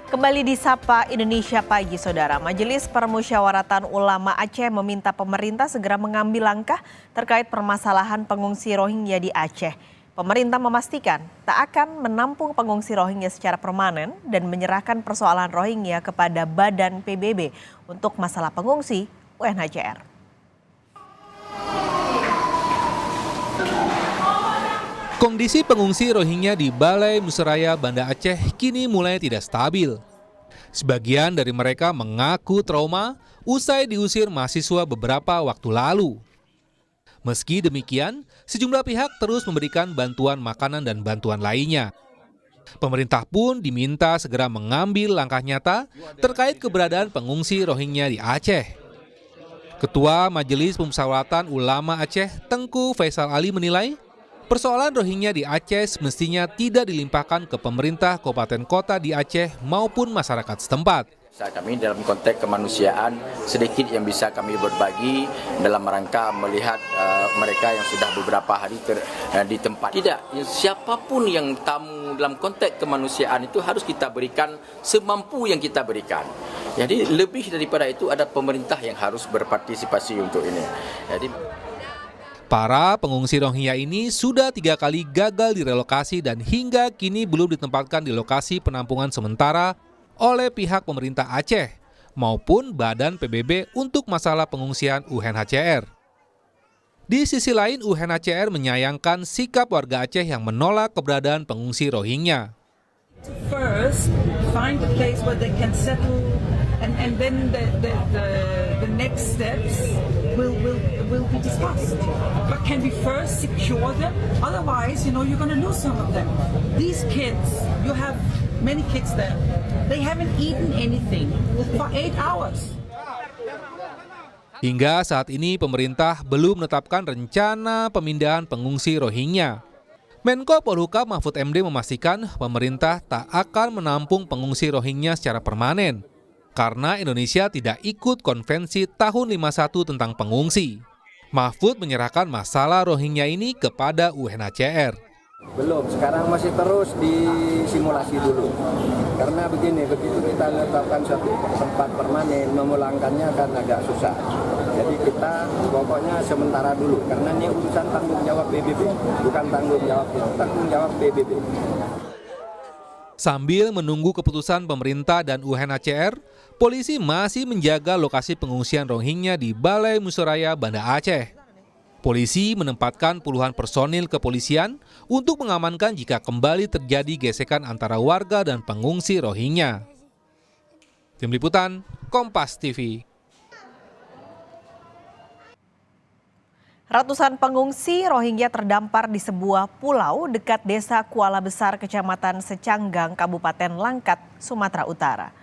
Kembali di Sapa Indonesia Pagi, Saudara. Majelis Permusyawaratan Ulama Aceh meminta pemerintah segera mengambil langkah terkait permasalahan pengungsi Rohingya di Aceh. Pemerintah memastikan tak akan menampung pengungsi Rohingya secara permanen dan menyerahkan persoalan Rohingya kepada Badan PBB untuk masalah pengungsi UNHCR. Kondisi pengungsi Rohingya di Balai Musraya, Banda Aceh kini mulai tidak stabil. Sebagian dari mereka mengaku trauma usai diusir mahasiswa beberapa waktu lalu. Meski demikian, sejumlah pihak terus memberikan bantuan makanan dan bantuan lainnya. Pemerintah pun diminta segera mengambil langkah nyata terkait keberadaan pengungsi Rohingya di Aceh. Ketua Majelis Permusyawaratan Ulama Aceh, Tengku Faisal Ali menilai, persoalan Rohingya di Aceh semestinya tidak dilimpahkan ke pemerintah kabupaten kota di Aceh maupun masyarakat setempat. Kami dalam konteks kemanusiaan sedikit yang bisa kami berbagi dalam rangka melihat mereka yang sudah beberapa hari di tempat. Tidak, siapapun yang tamu dalam konteks kemanusiaan itu harus kita berikan semampu yang kita berikan. Jadi lebih daripada itu ada pemerintah yang harus berpartisipasi untuk ini. Jadi para pengungsi Rohingya ini sudah 3 kali gagal direlokasi dan hingga kini belum ditempatkan di lokasi penampungan sementara oleh pihak pemerintah Aceh maupun Badan PBB untuk masalah pengungsian UNHCR. Di sisi lain, UNHCR menyayangkan sikap warga Aceh yang menolak keberadaan pengungsi Rohingya. First, find a place where they can settle, and then the next steps will be discussed. But can we first secure them? Otherwise, you're going to lose some of them. These kids, you have many kids there. They haven't eaten anything for 8 hours. Hingga saat ini pemerintah belum menetapkan rencana pemindahan pengungsi Rohingya. Menko Polhukam Mahfud MD memastikan pemerintah tak akan menampung pengungsi Rohingya secara permanen karena Indonesia tidak ikut konvensi tahun 51 tentang pengungsi. Mahfud menyerahkan masalah Rohingya ini kepada UNHCR. Belum, sekarang masih terus disimulasi dulu. Karena begini, begitu kita menetapkan suatu tempat permanen, memulangkannya akan agak susah. Jadi kita pokoknya sementara dulu, karena ini urusan tanggung jawab PBB, bukan tanggung jawab kita, tanggung jawab PBB. Sambil menunggu keputusan pemerintah dan UNHCR, polisi masih menjaga lokasi pengungsian Rohingya di Balai Musraya, Banda Aceh. Polisi menempatkan puluhan personil kepolisian untuk mengamankan jika kembali terjadi gesekan antara warga dan pengungsi Rohingya. Tim Liputan, Kompas TV. Ratusan pengungsi Rohingya terdampar di sebuah pulau dekat Desa Kuala Besar, Kecamatan Secanggang, Kabupaten Langkat, Sumatera Utara.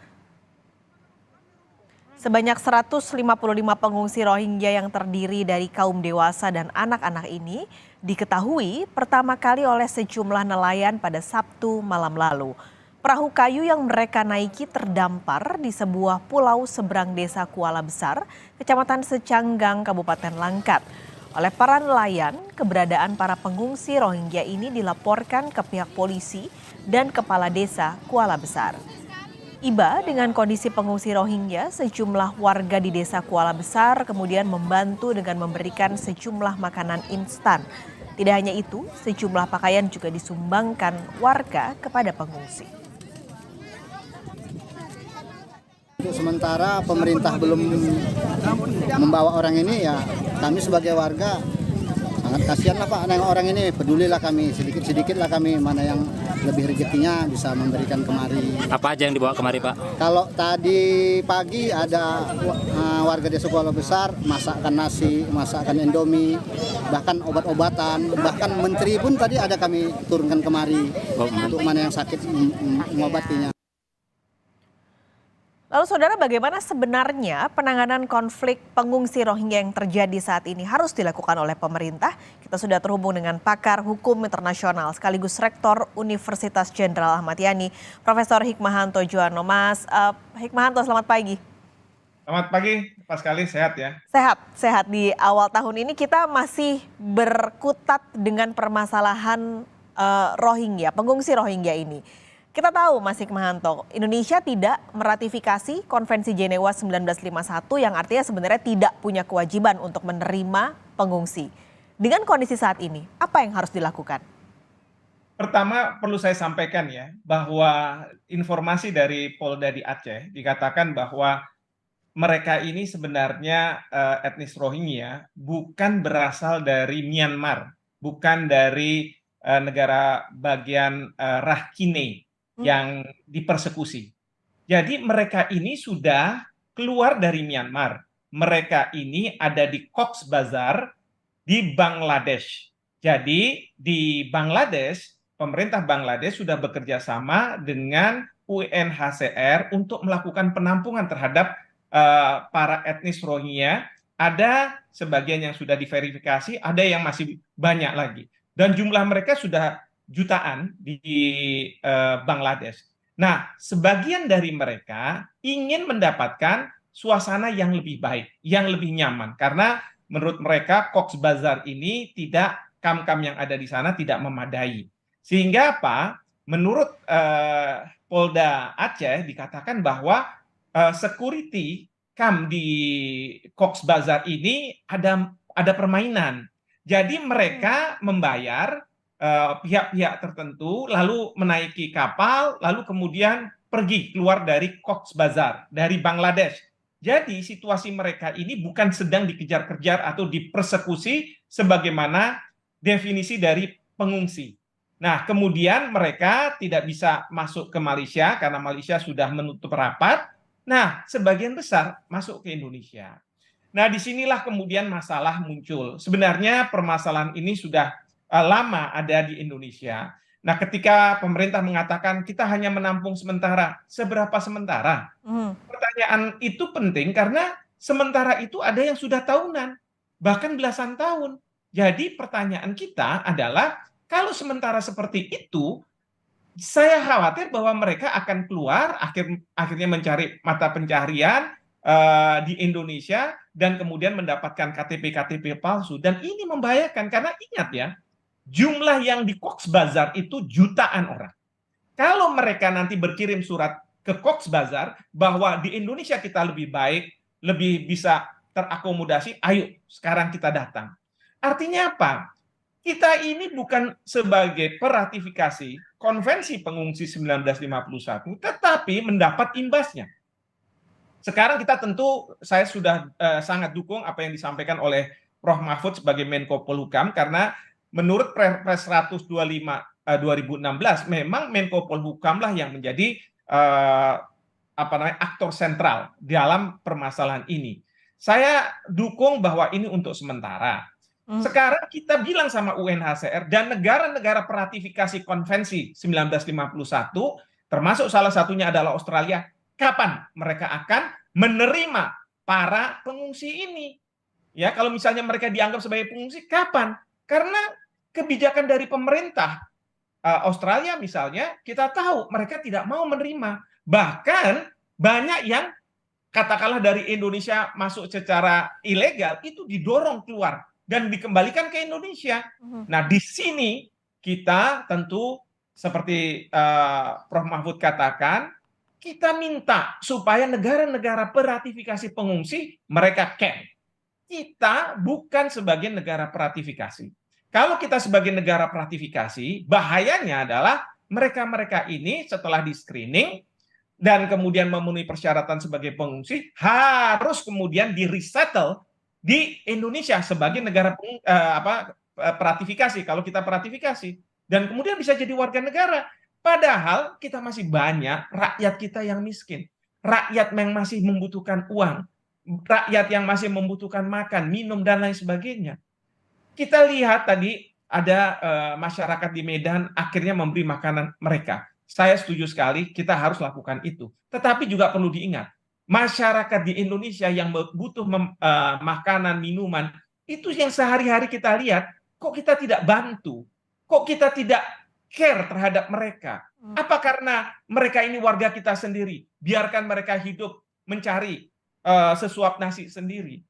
Sebanyak 155 pengungsi Rohingya yang terdiri dari kaum dewasa dan anak-anak ini diketahui pertama kali oleh sejumlah nelayan pada Sabtu malam lalu. Perahu kayu yang mereka naiki terdampar di sebuah pulau seberang Desa Kuala Besar, Kecamatan Secanggang, Kabupaten Langkat. Oleh para nelayan, keberadaan para pengungsi Rohingya ini dilaporkan ke pihak polisi dan Kepala Desa Kuala Besar. Iba dengan kondisi pengungsi Rohingya, sejumlah warga di Desa Kuala Besar kemudian membantu dengan memberikan sejumlah makanan instan. Tidak hanya itu, sejumlah pakaian juga disumbangkan warga kepada pengungsi. Sementara pemerintah belum membawa orang ini, ya kami sebagai warga sangat kasihan lah Pak, dengan orang ini, pedulilah kami, sedikit-sedikit lah kami, mana yang lebih rezekinya bisa memberikan kemari. Apa aja yang dibawa kemari Pak? Kalau tadi pagi ada warga Desa Kuala Besar masakkan nasi, masakkan Indomie, bahkan obat-obatan, bahkan menteri pun tadi ada kami turunkan kemari untuk mana yang sakit mengobatinya. Lalu saudara, bagaimana sebenarnya penanganan konflik pengungsi Rohingya yang terjadi saat ini harus dilakukan oleh pemerintah? Kita sudah terhubung dengan pakar hukum internasional sekaligus rektor Universitas Jenderal Ahmad Yani, Profesor Hikmahanto Juwana. Mas Hikmahanto, selamat pagi. Selamat pagi, pas sekali, sehat ya? Sehat. Di awal tahun ini kita masih berkutat dengan permasalahan Rohingya, pengungsi Rohingya ini. Kita tahu Mas Hikmahanto, Indonesia tidak meratifikasi Konvensi Jenewa 1951 yang artinya sebenarnya tidak punya kewajiban untuk menerima pengungsi. Dengan kondisi saat ini, apa yang harus dilakukan? Pertama perlu saya sampaikan ya, bahwa informasi dari Polda di Aceh dikatakan bahwa mereka ini sebenarnya etnis Rohingya bukan berasal dari Myanmar, bukan dari negara bagian Rakhine yang dipersekusi. Jadi mereka ini sudah keluar dari Myanmar. Mereka ini ada di Cox's Bazar di Bangladesh. Jadi di Bangladesh, pemerintah Bangladesh sudah bekerja sama dengan UNHCR untuk melakukan penampungan terhadap para etnis Rohingya. Ada sebagian yang sudah diverifikasi, ada yang masih banyak lagi. Dan jumlah mereka sudah jutaan di Bangladesh. Nah, sebagian dari mereka ingin mendapatkan suasana yang lebih baik, yang lebih nyaman. Karena menurut mereka Cox's Bazar ini tidak, kam-kam yang ada di sana tidak memadai. Sehingga apa? Menurut Polda Aceh dikatakan bahwa security kam di Cox's Bazar ini ada permainan. Jadi mereka membayar pihak-pihak tertentu, lalu menaiki kapal, lalu kemudian pergi keluar dari Cox's Bazar, dari Bangladesh. Jadi situasi mereka ini bukan sedang dikejar-kejar atau dipersekusi sebagaimana definisi dari pengungsi. Nah, kemudian mereka tidak bisa masuk ke Malaysia karena Malaysia sudah menutup rapat. Nah, sebagian besar masuk ke Indonesia. Nah, disinilah kemudian masalah muncul. Sebenarnya permasalahan ini sudah lama ada di Indonesia. Nah, ketika pemerintah mengatakan kita hanya menampung sementara, seberapa sementara? Pertanyaan itu penting karena sementara itu ada yang sudah tahunan, bahkan belasan tahun. Jadi pertanyaan kita adalah, kalau sementara seperti itu, saya khawatir bahwa mereka akan keluar, akhirnya mencari mata pencaharian di Indonesia, dan kemudian mendapatkan KTP-KTP palsu. Dan ini membahayakan, karena ingat ya, jumlah yang di Cox's Bazar itu jutaan orang. Kalau mereka nanti berkirim surat ke Cox's Bazar bahwa di Indonesia kita lebih baik, lebih bisa terakomodasi, ayo sekarang kita datang. Artinya apa? Kita ini bukan sebagai peratifikasi Konvensi Pengungsi 1951, tetapi mendapat imbasnya. Sekarang kita tentu, saya sudah sangat dukung apa yang disampaikan oleh Prof. Mahfud sebagai Menko Polhukam, karena menurut Perpres 125 2016 memang Menko Polhukam lah yang menjadi aktor sentral dalam permasalahan ini. Saya dukung bahwa ini untuk sementara. Sekarang kita bilang sama UNHCR dan negara-negara peratifikasi Konvensi 1951, termasuk salah satunya adalah Australia, kapan mereka akan menerima para pengungsi ini? Ya, kalau misalnya mereka dianggap sebagai pengungsi, kapan? Karena kebijakan dari pemerintah Australia misalnya, kita tahu mereka tidak mau menerima. Bahkan banyak yang katakanlah dari Indonesia masuk secara ilegal, itu didorong keluar dan dikembalikan ke Indonesia. Nah, di sini kita tentu seperti Prof. Mahfud katakan, kita minta supaya negara-negara peratifikasi pengungsi mereka camp. Kita bukan sebagai negara peratifikasi. Kalau kita sebagai negara peratifikasi, bahayanya adalah mereka-mereka ini setelah di-screening dan kemudian memenuhi persyaratan sebagai pengungsi, harus kemudian di-resettle di Indonesia sebagai negara peratifikasi, kalau kita peratifikasi, dan kemudian bisa jadi warga negara. Padahal kita masih banyak rakyat kita yang miskin, rakyat yang masih membutuhkan uang, rakyat yang masih membutuhkan makan, minum, dan lain sebagainya. Kita lihat tadi ada masyarakat di Medan akhirnya memberi makanan mereka. Saya setuju sekali, kita harus lakukan itu. Tetapi juga perlu diingat, masyarakat di Indonesia yang butuh makanan, minuman, itu yang sehari-hari kita lihat, kok kita tidak bantu? Kok kita tidak care terhadap mereka? Apa karena mereka ini warga kita sendiri? Biarkan mereka hidup mencari sesuap nasi sendiri.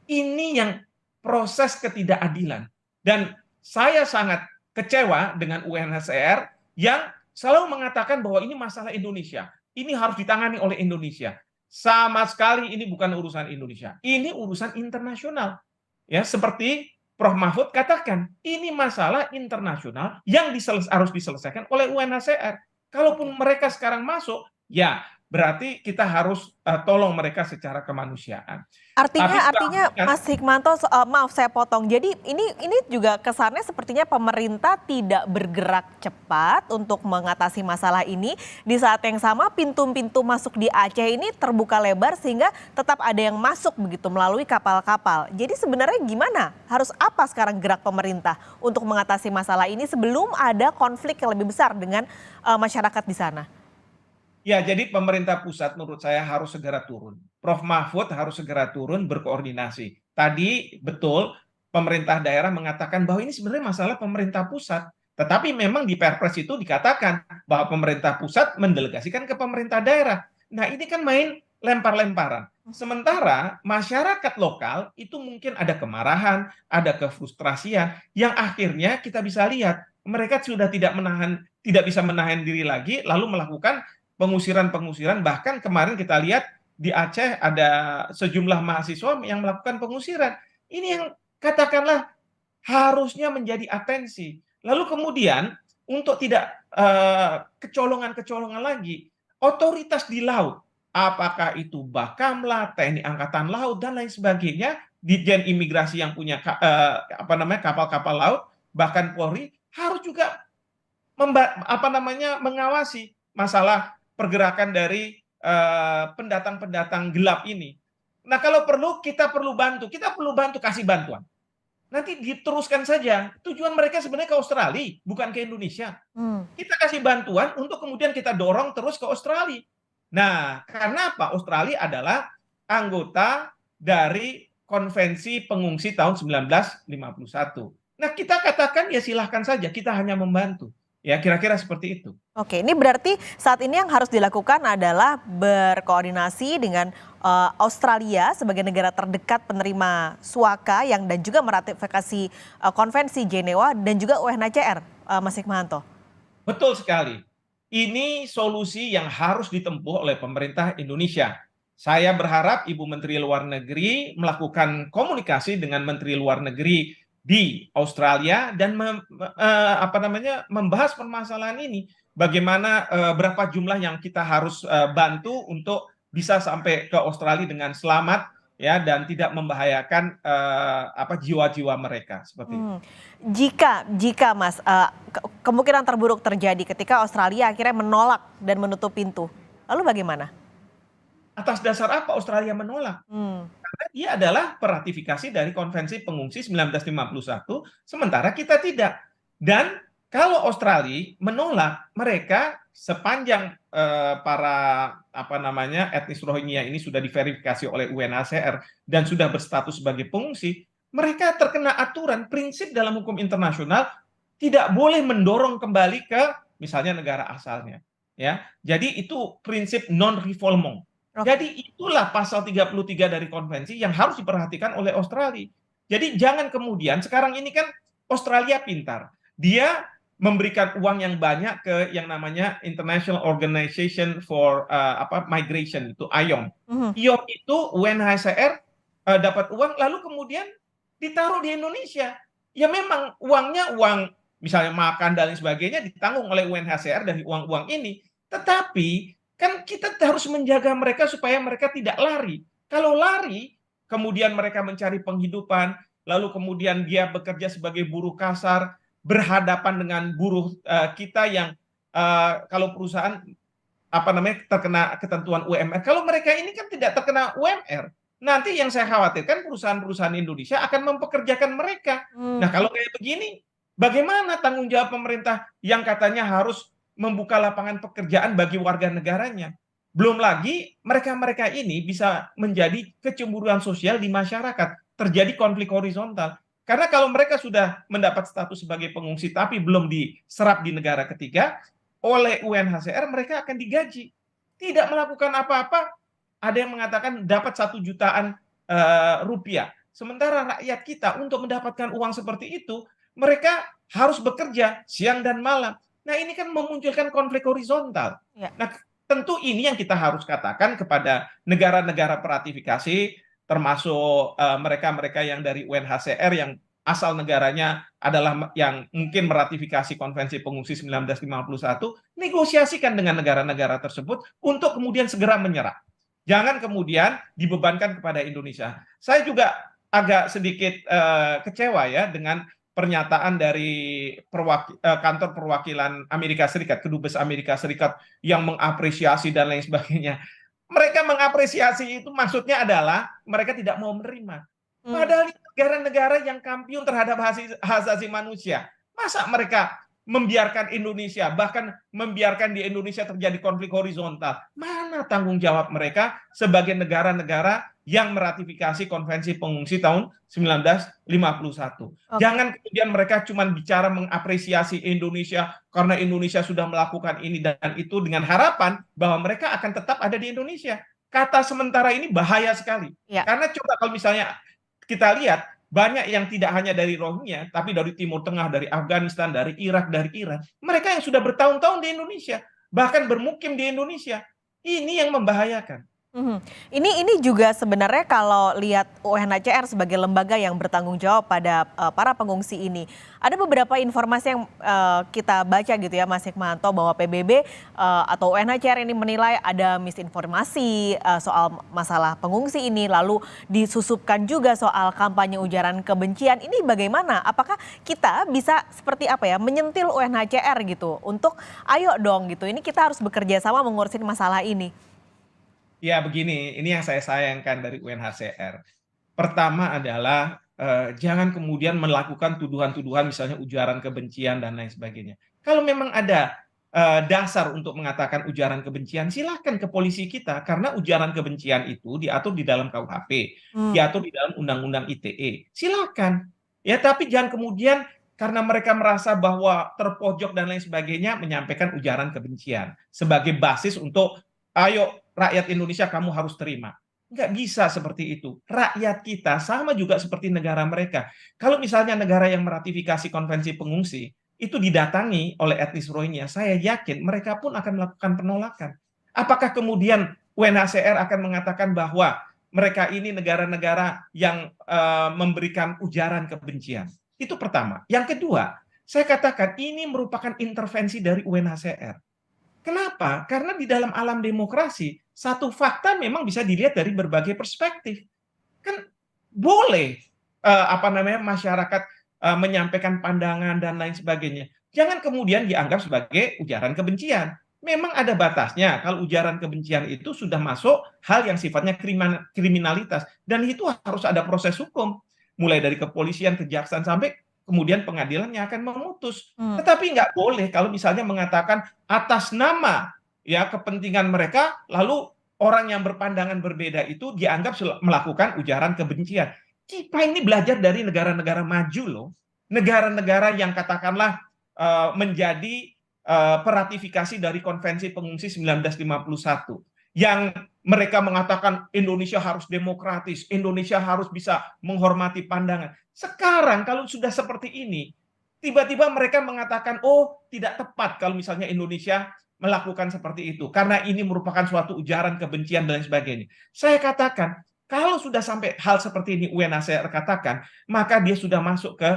Ini yang proses ketidakadilan. Dan saya sangat kecewa dengan UNHCR yang selalu mengatakan bahwa ini masalah Indonesia, ini harus ditangani oleh Indonesia. Sama sekali ini bukan urusan Indonesia, ini urusan internasional. Ya, seperti Prof. Mahfud katakan, ini masalah internasional yang harus diselesaikan oleh UNHCR. Kalaupun mereka sekarang masuk, ya berarti kita harus tolong mereka secara kemanusiaan. Artinya Mas Hikmanto, maaf saya potong. Jadi ini juga kesannya sepertinya pemerintah tidak bergerak cepat untuk mengatasi masalah ini. Di saat yang sama pintu-pintu masuk di Aceh ini terbuka lebar sehingga tetap ada yang masuk begitu melalui kapal-kapal. Jadi sebenarnya gimana? Harus apa sekarang gerak pemerintah untuk mengatasi masalah ini sebelum ada konflik yang lebih besar dengan masyarakat di sana? Ya, jadi pemerintah pusat menurut saya harus segera turun. Prof. Mahfud harus segera turun berkoordinasi. Tadi betul pemerintah daerah mengatakan bahwa ini sebenarnya masalah pemerintah pusat. Tetapi memang di Perpres itu dikatakan bahwa pemerintah pusat mendelegasikan ke pemerintah daerah. Nah, ini kan main lempar-lemparan. Sementara masyarakat lokal itu mungkin ada kemarahan, ada kefrustrasian yang akhirnya kita bisa lihat mereka sudah tidak bisa menahan diri lagi lalu melakukan pengusiran-pengusiran. Bahkan kemarin kita lihat di Aceh ada sejumlah mahasiswa yang melakukan pengusiran. Ini yang katakanlah harusnya menjadi atensi. Lalu kemudian untuk tidak kecolongan-kecolongan lagi, otoritas di laut, apakah itu Bakamla, TNI Angkatan Laut dan lain sebagainya, Ditjen Imigrasi yang punya kapal-kapal laut, bahkan Polri harus juga mengawasi masalah pergerakan dari pendatang-pendatang gelap ini. Nah, kalau perlu kita perlu bantu kasih bantuan. Nanti diteruskan saja. Tujuan mereka sebenarnya ke Australia, bukan ke Indonesia. Kita kasih bantuan untuk kemudian kita dorong terus ke Australia. Nah, karena apa? Australia adalah anggota dari Konvensi Pengungsi tahun 1951. Nah, kita katakan ya silahkan saja, kita hanya membantu. Ya, kira-kira seperti itu. Oke, ini berarti saat ini yang harus dilakukan adalah berkoordinasi dengan Australia sebagai negara terdekat penerima suaka dan juga meratifikasi Konvensi Jenewa dan juga UNHCR, Mas Hikmanto. Betul sekali. Ini solusi yang harus ditempuh oleh pemerintah Indonesia. Saya berharap Ibu Menteri Luar Negeri melakukan komunikasi dengan Menteri Luar Negeri di Australia dan membahas permasalahan ini. Bagaimana berapa jumlah yang kita harus bantu untuk bisa sampai ke Australia dengan selamat ya dan tidak membahayakan jiwa-jiwa mereka seperti itu. Jika Mas kemungkinan terburuk terjadi ketika Australia akhirnya menolak dan menutup pintu, lalu bagaimana? Atas dasar apa Australia menolak? Karena dia adalah peratifikasi dari Konvensi Pengungsi 1951, sementara kita tidak. Dan kalau Australia menolak, mereka sepanjang para etnis Rohingya ini sudah diverifikasi oleh UNHCR dan sudah berstatus sebagai pengungsi, mereka terkena aturan prinsip dalam hukum internasional tidak boleh mendorong kembali ke misalnya negara asalnya. Ya, jadi itu prinsip non-refoulement. Jadi itulah pasal 33 dari konvensi yang harus diperhatikan oleh Australia. Jadi jangan kemudian sekarang ini kan Australia pintar. Dia memberikan uang yang banyak ke yang namanya International Organization for Migration itu IOM. IOM itu UNHCR dapat uang lalu kemudian ditaruh di Indonesia. Ya memang uangnya uang misalnya makan dan lain sebagainya ditanggung oleh UNHCR dari uang-uang ini. Tetapi kan kita harus menjaga mereka supaya mereka tidak lari. Kalau lari, kemudian mereka mencari penghidupan, lalu kemudian dia bekerja sebagai buruh kasar, berhadapan dengan buruh kita yang kalau perusahaan terkena ketentuan UMR. Kalau mereka ini kan tidak terkena UMR, nanti yang saya khawatirkan perusahaan-perusahaan Indonesia akan mempekerjakan mereka. Nah, kalau kayak begini, bagaimana tanggung jawab pemerintah yang katanya harus membuka lapangan pekerjaan bagi warga negaranya? Belum lagi mereka-mereka ini bisa menjadi kecemburuan sosial di masyarakat, terjadi konflik horizontal. Karena kalau mereka sudah mendapat status sebagai pengungsi tapi belum diserap di negara ketiga, oleh UNHCR mereka akan digaji. Tidak melakukan apa-apa, ada yang mengatakan dapat 1 jutaan rupiah. Sementara rakyat kita untuk mendapatkan uang seperti itu, mereka harus bekerja siang dan malam. Nah, ini kan memunculkan konflik horizontal. Ya. Nah, tentu ini yang kita harus katakan kepada negara-negara peratifikasi, termasuk mereka-mereka yang dari UNHCR yang asal negaranya adalah yang mungkin meratifikasi Konvensi Pengungsi 1951, negosiasikan dengan negara-negara tersebut untuk kemudian segera menyerah. Jangan kemudian dibebankan kepada Indonesia. Saya juga agak sedikit kecewa ya dengan pernyataan dari kantor perwakilan Amerika Serikat, kedubes Amerika Serikat yang mengapresiasi dan lain sebagainya. Mereka mengapresiasi itu maksudnya adalah mereka tidak mau menerima. Padahal negara-negara yang kampiun terhadap hak asasi manusia, masa mereka membiarkan Indonesia, bahkan membiarkan di Indonesia terjadi konflik horizontal? Mana tanggung jawab mereka sebagai negara-negara yang meratifikasi Konvensi Pengungsi tahun 1951? Jangan kemudian mereka cuma bicara mengapresiasi Indonesia karena Indonesia sudah melakukan ini dan itu dengan harapan bahwa mereka akan tetap ada di Indonesia. Kata sementara ini bahaya sekali. Ya. Karena coba kalau misalnya kita lihat, banyak yang tidak hanya dari Rohingya, tapi dari Timur Tengah, dari Afghanistan, dari Irak, dari Iran. Mereka yang sudah bertahun-tahun di Indonesia, bahkan bermukim di Indonesia. Ini yang membahayakan. Ini juga sebenarnya kalau lihat UNHCR sebagai lembaga yang bertanggung jawab pada para pengungsi ini, ada beberapa informasi yang kita baca gitu ya Mas Hikmanto, bahwa PBB atau UNHCR ini menilai ada misinformasi soal masalah pengungsi ini, lalu disusupkan juga soal kampanye ujaran kebencian. Ini bagaimana? Apakah kita bisa seperti apa ya, menyentil UNHCR gitu untuk ayo dong gitu, ini kita harus bekerja sama mengurusin masalah ini. Ya begini, ini yang saya sayangkan dari UNHCR. Pertama adalah jangan kemudian melakukan tuduhan-tuduhan misalnya ujaran kebencian dan lain sebagainya. Kalau memang ada dasar untuk mengatakan ujaran kebencian, silahkan ke polisi kita, karena ujaran kebencian itu diatur di dalam KUHP, diatur di dalam Undang-Undang ITE. Silahkan, ya, tapi jangan kemudian karena mereka merasa bahwa terpojok dan lain sebagainya menyampaikan ujaran kebencian sebagai basis untuk ayo rakyat Indonesia kamu harus terima. Nggak bisa seperti itu. Rakyat kita sama juga seperti negara mereka. Kalau misalnya negara yang meratifikasi Konvensi Pengungsi itu didatangi oleh etnis Rohingya, saya yakin mereka pun akan melakukan penolakan. Apakah kemudian UNHCR akan mengatakan bahwa mereka ini negara-negara yang memberikan ujaran kebencian? Itu pertama. Yang kedua, saya katakan ini merupakan intervensi dari UNHCR. Kenapa? Karena di dalam alam demokrasi, satu fakta memang bisa dilihat dari berbagai perspektif. Kan boleh masyarakat menyampaikan pandangan dan lain sebagainya. Jangan kemudian dianggap sebagai ujaran kebencian. Memang ada batasnya. Kalau ujaran kebencian itu sudah masuk hal yang sifatnya kriminalitas, dan itu harus ada proses hukum, mulai dari kepolisian, kejaksaan, sampai kemudian pengadilan yang akan memutus. Tetapi nggak boleh kalau misalnya mengatakan atas nama ya kepentingan mereka, lalu orang yang berpandangan berbeda itu dianggap melakukan ujaran kebencian. Kita ini belajar dari negara-negara maju loh. Negara-negara yang katakanlah menjadi peratifikasi dari Konvensi Pengungsi 1951. Yang mereka mengatakan Indonesia harus demokratis, Indonesia harus bisa menghormati pandangan. Sekarang kalau sudah seperti ini, tiba-tiba mereka mengatakan, oh tidak tepat kalau misalnya Indonesia melakukan seperti itu, karena ini merupakan suatu ujaran kebencian dan lain sebagainya. Saya katakan, kalau sudah sampai hal seperti ini UNHCR katakan, maka dia sudah masuk ke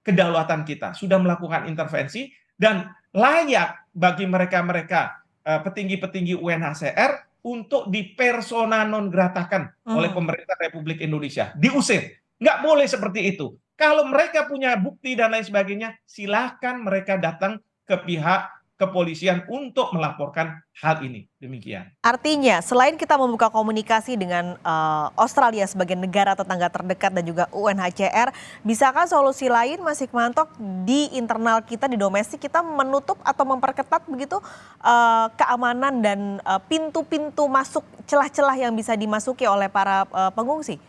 kedaulatan kita, sudah melakukan intervensi, dan layak bagi mereka-mereka petinggi-petinggi UNHCR untuk dipersona non gratakan oleh pemerintah Republik Indonesia, diusir. Nggak boleh seperti itu. Kalau mereka punya bukti dan lain sebagainya, silahkan mereka datang ke pihak kepolisian untuk melaporkan hal ini. Demikian. Artinya, selain kita membuka komunikasi dengan Australia sebagai negara tetangga terdekat dan juga UNHCR, bisakah solusi lain, Mas Hikmanto, di internal kita, di domestik kita menutup atau memperketat begitu keamanan dan pintu-pintu masuk, celah-celah yang bisa dimasuki oleh para pengungsi?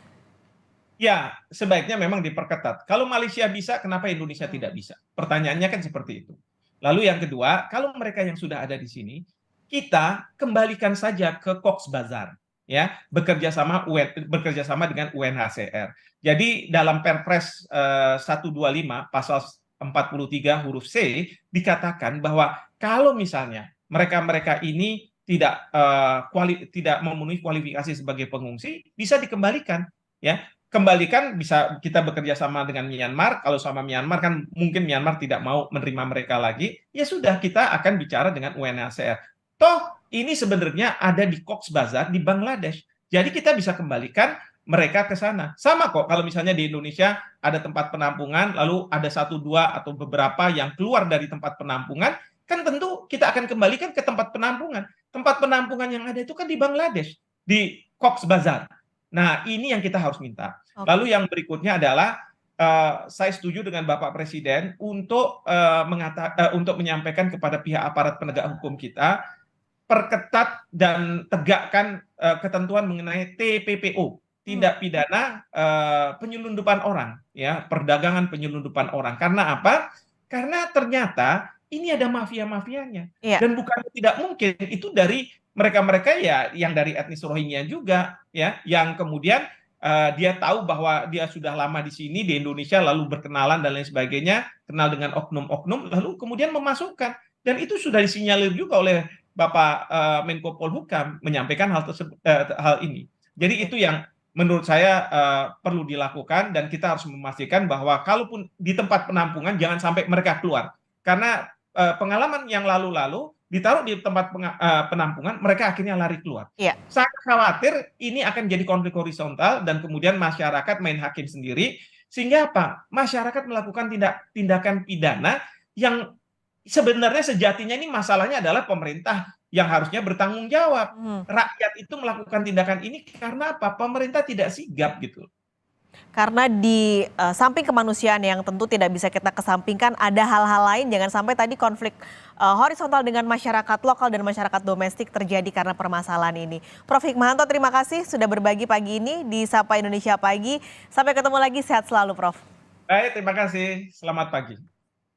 Ya, sebaiknya memang diperketat. Kalau Malaysia bisa, kenapa Indonesia tidak bisa? Pertanyaannya kan seperti itu. Lalu yang kedua, kalau mereka yang sudah ada di sini, kita kembalikan saja ke Cox's Bazar, ya, bekerja sama dengan UNHCR. Jadi dalam Perpres 125 pasal 43 huruf C dikatakan bahwa kalau misalnya mereka-mereka ini tidak memenuhi kualifikasi sebagai pengungsi, bisa dikembalikan, ya. Kembalikan, bisa kita bekerja sama dengan Myanmar. Kalau sama Myanmar kan mungkin Myanmar tidak mau menerima mereka lagi, ya sudah, kita akan bicara dengan UNHCR. Toh ini sebenarnya ada di Cox's Bazar di Bangladesh. Jadi kita bisa kembalikan mereka ke sana. Sama kok kalau misalnya di Indonesia ada tempat penampungan, lalu ada 1, 2 atau beberapa yang keluar dari tempat penampungan, kan tentu kita akan kembalikan ke tempat penampungan. Tempat penampungan yang ada itu kan di Bangladesh, di Cox's Bazar. Nah, ini yang kita harus minta. Lalu yang berikutnya adalah saya setuju dengan Bapak Presiden untuk menyampaikan kepada pihak aparat penegak hukum kita, perketat dan tegakkan ketentuan mengenai TPPO, tindak pidana penyelundupan orang, ya, perdagangan penyelundupan orang. Karena apa? Karena ternyata ini ada mafia-mafianya. Dan bukan tidak mungkin itu dari mereka-mereka ya yang dari etnis Rohingya juga, ya, yang kemudian dia tahu bahwa dia sudah lama di sini di Indonesia, lalu berkenalan dan lain sebagainya, kenal dengan oknum-oknum, lalu kemudian memasukkan. Dan itu sudah disinyalir juga oleh Bapak Menko Polhukam menyampaikan hal ini. Jadi itu yang menurut saya perlu dilakukan, dan kita harus memastikan bahwa kalaupun di tempat penampungan jangan sampai mereka keluar. Karena pengalaman yang lalu-lalu ditaruh di tempat penampungan, mereka akhirnya lari keluar. Saya khawatir ini akan jadi konflik horizontal dan kemudian masyarakat main hakim sendiri, sehingga apa? Masyarakat melakukan tindakan pidana yang sebenarnya sejatinya ini masalahnya adalah pemerintah yang harusnya bertanggung jawab. Rakyat itu melakukan tindakan ini karena apa? Pemerintah tidak sigap gitu. Karena di samping kemanusiaan yang tentu tidak bisa kita kesampingkan, ada hal-hal lain, jangan sampai tadi konflik horizontal dengan masyarakat lokal dan masyarakat domestik terjadi karena permasalahan ini. Prof. Hikmahanto, terima kasih sudah berbagi pagi ini di Sapa Indonesia Pagi. Sampai ketemu lagi, sehat selalu Prof. Baik, terima kasih. Selamat pagi.